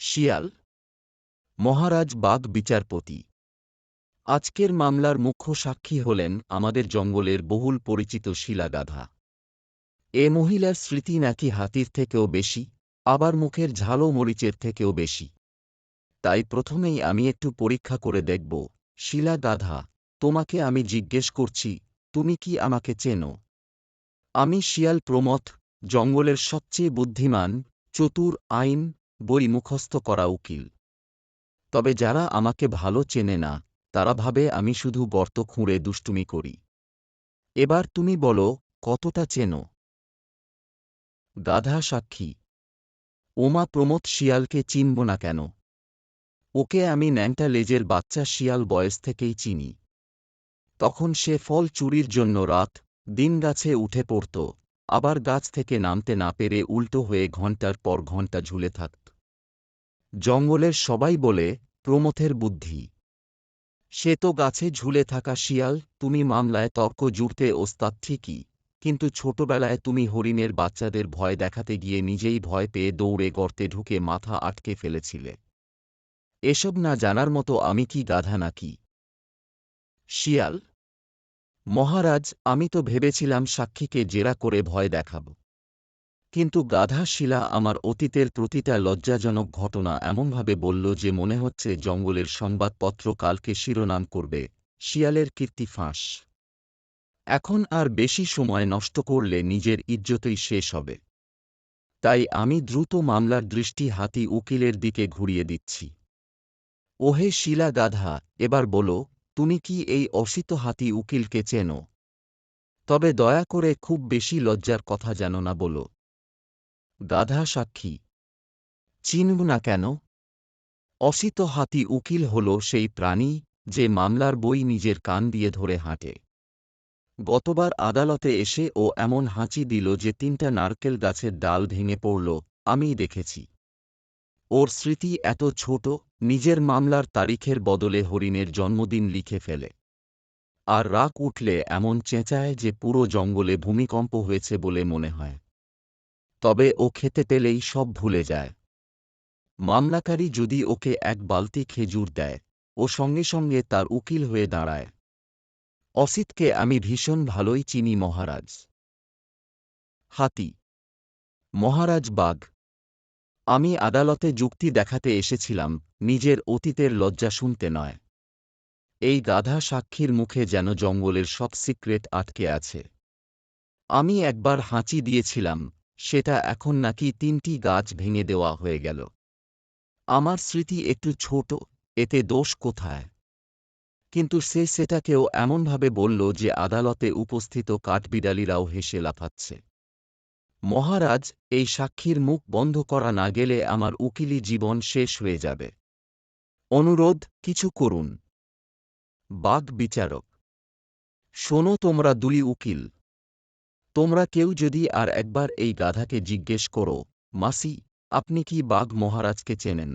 শিয়াল, মহারাজ বাঘ বিচারপতি। আজকের মামলার মুখ্য সাক্ষী হলেন আমাদের জঙ্গলের বহুল পরিচিত শিলা গাধা। এ মহিলার স্মৃতি নাকি হাতির থেকেও বেশি, আবার মুখের ঝালও মরিচের থেকেও বেশি। তাই প্রথমেই আমি একটু পরীক্ষা করে দেখব। শিলা গাধা, তোমাকে আমি জিজ্ঞেস করছি, তুমি কি আমাকে চেনো? আমি শিয়াল প্রমথ, জঙ্গলের সবচেয়ে বুদ্ধিমান, চতুর, আইন বই মুখস্থ করা উকিল। তবে যারা আমাকে ভালো চেনে না, তারা ভাবে আমি শুধু গর্ত খুঁড়ে দুষ্টুমি করি। এবার তুমি বলো, কতটা চেনো? গাধা সাক্ষী, ওমা প্রমথ, শিয়ালকে চিনব না কেন? ওকে আমি ন্যাংটা লেজের বাচ্চা শিয়াল বয়স থেকেই চিনি। তখন সে ফল চুরির জন্য রাত দিন গাছে উঠে পড়ত, আবার গাছ থেকে নামতে না পেরে উল্টো হয়ে ঘণ্টার পর ঘণ্টা ঝুলে থাকত। জঙ্গলের সবাই বলে, প্রমথের বুদ্ধি। সে তো গাছে ঝুলে থাকা শিয়াল। তুমি মামলায় তর্ক জুড়তে ওস্তাদ ঠিকই, কিন্তু ছোটবেলায় তুমি হরিণের বাচ্চাদের ভয় দেখাতে গিয়ে নিজেই ভয় পেয়ে দৌড়ে গর্তে ঢুকে মাথা আটকে ফেলেছিলে। এসব না জানার মতো আমি কি গাধা নাকি? শিয়াল, মহারাজ, আমি তো ভেবেছিলাম সাক্ষীকে জেরা করে ভয় দেখাব। কিন্তু গাধা শিলা আমার অতীতের প্রতিটা লজ্জাজনক ঘটনা এমনভাবে বলল যে মনে হচ্ছে জঙ্গলের সংবাদপত্র কালকে শিরোনাম করবে, শিয়ালের কীর্তি ফাঁস। এখন আর বেশি সময় নষ্ট করলে নিজের ইজ্জতই শেষ হবে। তাই আমি দ্রুত মামলার দৃষ্টি হাতি উকিলের দিকে ঘুরিয়ে দিচ্ছি। ওহে শিলা গাধা, এবার বলো, তুমি কি এই অসিত হাতি উকিলকে চেনো? তবে দয়া করে খুব বেশি লজ্জার কথা যেন না বলো। গাধা সাক্ষী, চিনব না কেন? অসিত হাতি উকিল হল সেই প্রাণী যে মামলার বই নিজের কান দিয়ে ধরে হাঁটে। গতবার আদালতে এসে ও এমন হাঁচি দিল যে 3টা নারকেল গাছের ডাল ভেঙে পড়ল, আমিই দেখেছি। ওর স্মৃতি এত ছোট, নিজের মামলার তারিখের বদলে হরিণের জন্মদিন লিখে ফেলে। আর রাগ উঠলে এমন চেঁচায় যে পুরো জঙ্গলে ভূমিকম্প হয়েছে বলে মনে হয়। তবে ও খেতে পেলেই সব ভুলে যায়। মামলাকারী যদি ওকে এক বালতি খেজুর দেয়, ও সঙ্গে সঙ্গে তার উকিল হয়ে দাঁড়ায়। অসিতকে আমি ভীষণ ভালোই চিনি মহারাজ। হাতি, মহারাজ বাঘ, আমি আদালতে যুক্তি দেখাতে এসেছিলাম, নিজের অতীতের লজ্জা শুনতে নয়। এই গাধা সাক্ষীর মুখে যেন জঙ্গলের সব সিক্রেট আটকে আছে। আমি একবার হাঁচি দিয়েছিলাম, সেটা এখন নাকি 3টি গাছ ভেঙে দেওয়া হয়ে গেল। আমার স্মৃতি একটু ছোট, এতে দোষ কোথায়? কিন্তু সে সেটাকেও এমনভাবে বলল যে আদালতে উপস্থিত কাঠবিড়ালিরাও হেসে লাফাচ্ছে। মহারাজ, এই সাক্ষীর মুখ বন্ধ করা না গেলে আমার উকিলি জীবন শেষ হয়ে যাবে। অনুরোধ, কিছু করুন। বাঘ বিচারক, শোনো তোমরা দুই উকিল, তোমরা কেউ যদি আর একবার এই গাধাকে জিজ্ঞেস করো, মাসি, আপনি কি বাঘ মহারাজকে চেনেন?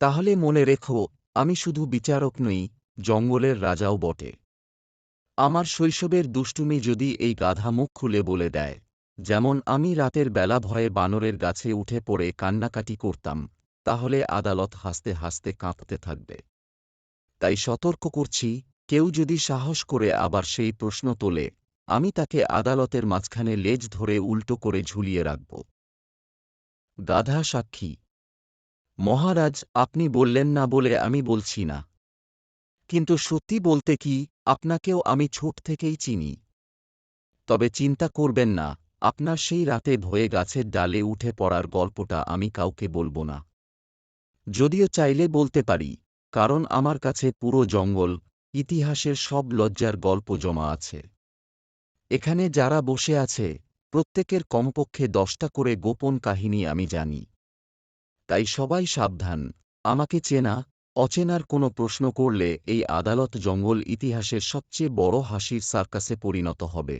তাহলে মনে রেখো, আমি শুধু বিচারক নই, জঙ্গলের রাজাও বটে। আমার শৈশবের দুষ্টুমি যদি এই গাধা মুখ খুলে বলে দেয়, যেমন আমি রাতের বেলা ভয়ে বানরের গাছে উঠে পড়ে কান্নাকাটি করতাম, তাহলে আদালত হাসতে হাসতে কাঁপতে থাকবে। তাই সতর্ক করছি, কেউ যদি সাহস করে আবার সেই প্রশ্ন তোলে, আমি তাকে আদালতের মাঝখানে লেজ ধরে উল্টো করে ঝুলিয়ে রাখব। গাধা সাক্ষী, মহারাজ, আপনি বললেন না বলে আমি বলছি না। কিন্তু সত্যি বলতে কি, আপনাকেও আমি ছোট থেকেই চিনি। তবে চিন্তা করবেন না, আপনার সেই রাতে ভয়ে গাছের ডালে উঠে পড়ার গল্পটা আমি কাউকে বলবো না। যদিও চাইলে বলতে পারি, কারণ আমার কাছে পুরো জঙ্গল, ইতিহাসের সব লজ্জার গল্প জমা আছে। এখানে যারা বসে আছে, প্রত্যেকের কমপক্ষে 10টা করে গোপন কাহিনী আমি জানি। তাই সবাই সাবধান, আমাকে চেনা অচেনার কোনো প্রশ্ন করলে এই আদালত জঙ্গল ইতিহাসের সবচেয়ে বড় হাসির সার্কাসে পরিণত হবে।